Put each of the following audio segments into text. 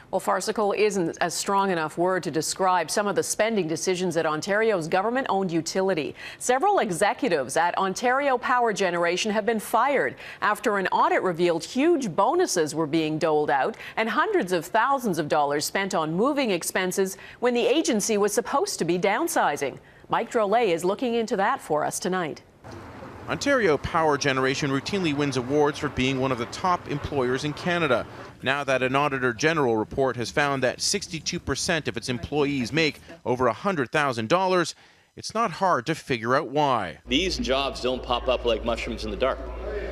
Well, farcical isn't a strong enough word to describe some of the spending decisions at Ontario's government-owned utility. Several executives at Ontario Power Generation have been fired after an audit revealed huge bonuses were being doled out and hundreds of thousands of dollars spent on moving expenses when the agency was supposed to be downsizing. Mike Drolet is looking into that for us tonight. Ontario Power Generation routinely wins awards for being one of the top employers in Canada. Now that an Auditor General report has found that 62% of its employees make over $100,000, it's not hard to figure out why. These jobs don't pop up like mushrooms in the dark.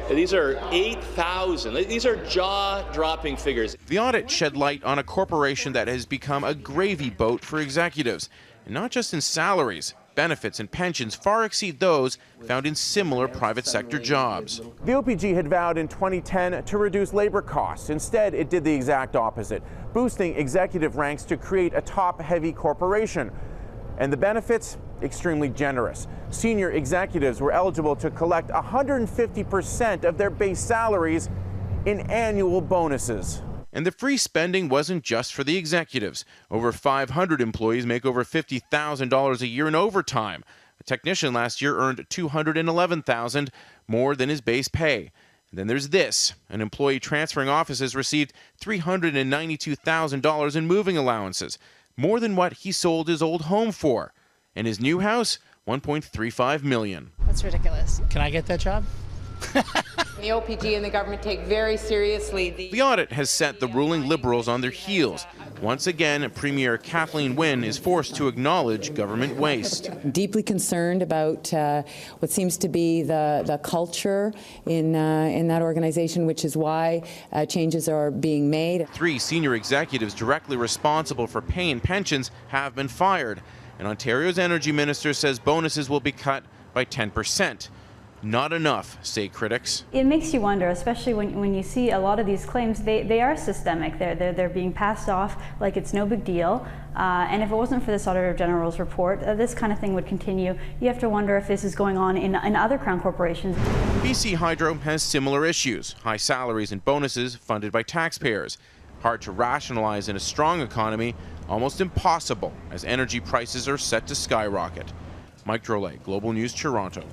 These are 8,000. These are jaw-dropping figures. The audit shed light on a corporation that has become a gravy boat for executives, and not just in salaries. Benefits and pensions far exceed those found in similar private sector jobs. The OPG had vowed in 2010 to reduce labor costs. Instead, it did the exact opposite, boosting executive ranks to create a top-heavy corporation. And the benefits? Extremely generous. Senior executives were eligible to collect 150% of their base salaries in annual bonuses. And the free spending wasn't just for the executives. Over 500 employees make over $50,000 a year in overtime. A technician last year earned $211,000, more than his base pay. And then there's this. An employee transferring offices received $392,000 in moving allowances, more than what he sold his old home for. And his new house, $1.35 million. That's ridiculous. Can I get that job? The OPG and the government take very seriously the audit has set the ruling Liberals on their heels. Once again, Premier Kathleen Wynne is forced to acknowledge government waste. Deeply concerned about what seems to be the culture in that organization, which is why changes are being made. 3 senior executives directly responsible for pay and pensions have been fired. And Ontario's energy minister says bonuses will be cut by 10%. Not enough, say critics. It makes you wonder, especially when you see a lot of these claims, they are systemic. They're being passed off like it's no big deal. And if it wasn't for this Auditor General's report, this kind of thing would continue. You have to wonder if this is going on in other Crown corporations. BC Hydro has similar issues. High salaries and bonuses funded by taxpayers. Hard to rationalize in a strong economy, almost impossible as energy prices are set to skyrocket. Mike Drolet, Global News, Toronto.